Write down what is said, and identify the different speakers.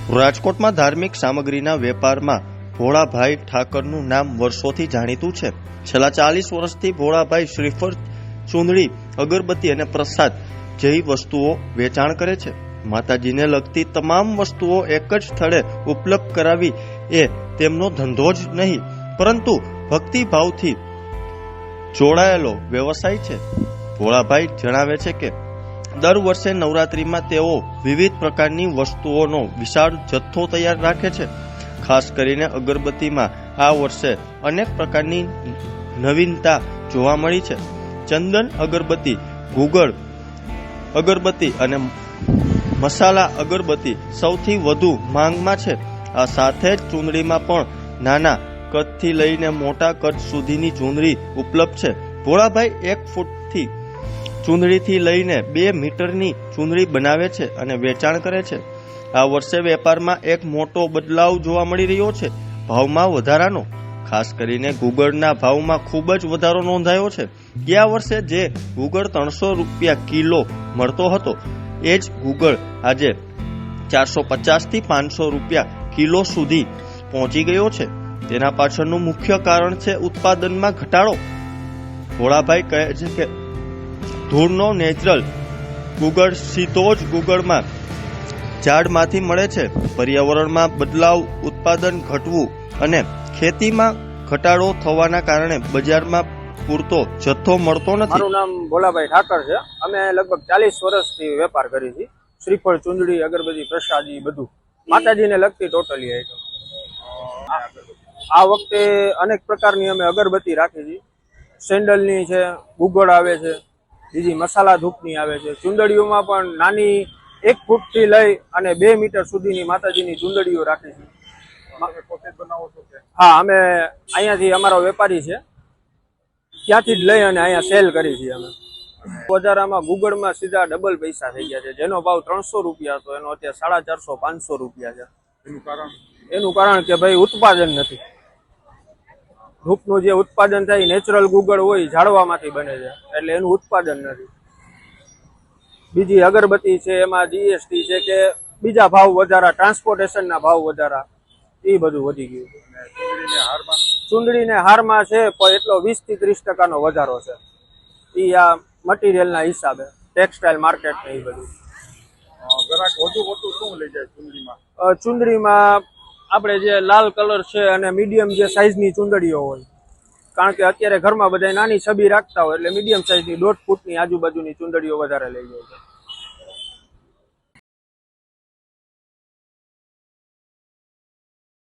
Speaker 1: રાજકોટમાં ધાર્મિક સામગ્રીના વેપારમાં ભોળાભાઈ ઠાકરનું નામ વર્ષોથી જાણીતું છે। છેલ્લા 40 વર્ષથી ભોળાભાઈ શ્રીફળ, ચૂંદડી, અગરબત્તી અને પ્રસાદ જેવી વસ્તુઓ વેચાણ કરે છે। માતાજીને લગતી તમામ વસ્તુઓ એક જ સ્થળે ઉપલબ્ધ કરાવી એ તેમનો ધંધો જ નહીં, પરંતુ ભક્તિભાવથી જોડાયેલો વ્યવસાય છે। ભોળાભાઈ જણાવે છે કે દર વર્ષે નવરાત્રીમાં તેઓ વિવિધ પ્રકારની વસ્તુઓનો વિશાળ જથ્થો તૈયાર રાખે છે। ખાસ કરીને અગરબત્તીમાં આ વર્ષે અનેક પ્રકારની નવીનતા જોવા મળી છે। ચંદન અગરબત્તી, ગુગળ અગરબત્તી અને મસાલા અગરબત્તી સૌથી વધુ માંગમાં છે। આ સાથે જ ચૂંદડીમાં પણ નાના કદથી લઈને મોટા કદ સુધીની ચૂંદડી ઉપલબ્ધ છે। ભોળાભાઈ 1 ફૂટથી ચૂંદડીથી લઈને 2 મીટરની ચૂંદડી બનાવે છે અને વેચાણ કરે છે। આ વર્ષે વેપારમાં એક મોટો બદલાવ જોવા મળી રહ્યો છે, ભાવમાં વધારાનો। ખાસ કરીને ગુગળના ભાવમાં ખૂબ જ વધારો નોંધાયો છે। ગયા વર્ષે જે ગુગળ 300 રૂપિયા કિલો મળતો હતો, એ જ ગુગળ આજે 450 થી 500 રૂપિયા કિલો સુધી પહોંચી ગયો છે। તેના પાછળનું મુખ્ય કારણ છે ઉત્પાદનમાં ઘટાડો। ભોળાભાઈ કહે છે કે ધૂળનો નેચરલ ગુગળ સીધો જ ગુગળમાં ઝાડમાંથી મળે છે। પર્યાવરણમાં બદલાવ, ઉત્પાદન ઘટવું અને ખેતીમાં ઘટાડો થવાના કારણે બજારમાં પૂરતો જથ્થો મળતો નથી।
Speaker 2: મારું નામ ભોલાભાઈ ઠાકર છે। અમે લગભગ 40 વર્ષથી વેપાર કરી છે। શ્રીફળ, ચૂંદડી, અગરબત્તી, પ્રસાદી બધું માતાજીને લગતી ટોટલી આઈટમ। આ વખતે અનેક પ્રકારની અમે અગરબત્તી રાખી છે। સેન્ડલની છે, ગુગળ આવે છે, બીજી મસાલા ધૂપની આવે છે। ચૂંદડીઓમાં પણ નાની 1 ફૂટથી લઈ અને 2 મીટર સુધીની માતાજીની ચૂંદડીઓ રાખી છે। હા, અમે અહીંયાથી અમારો વેપારી છે, ત્યાંથી જ લઈ અને અહીંયા સેલ કરી છે અમે। બજારમાં ગુગળમાં સીધા ડબલ પૈસા થઈ ગયા છે। જેનો ભાવ 300 રૂપિયા હતો, એનો અત્યારે 450-500 રૂપિયા છે। એનું કારણ કે ભાઈ ઉત્પાદન નથી। ધૂપનું જે ઉત્પાદન થાય નેચરલ ગુગળ હોય, ઝાડવામાંથી બને છે, એટલે એનું ઉત્પાદન નથી। બીજી અગરબત્તી છે, એમાં જીએસટી છે કે બીજા ભાવ વધારા, ટ્રાન્સપોર્ટેશનના ભાવ વધારા, એ બધું વધી ગયું છે। ચૂંદડીને હારમાં છે પણ એટલો 20 થી 30% વધારો છે। એ આ મટીરિયલના હિસાબે, ટેક્સટાઇલ માર્કેટ ને એ બધું। ચૂંદડીમાં આપણે જે લાલ કલર છે અને મીડિયમ જે સાઈઝની ચૂંદડીઓ હોય, કારણ કે અત્યારે ઘરમાં બધા નાની છબી રાખતા હોય, એટલે મીડિયમ સાઈઝની 1.5 ફૂટની આજુબાજુની ચૂંદડીઓ વધારે લઈ જાય છે।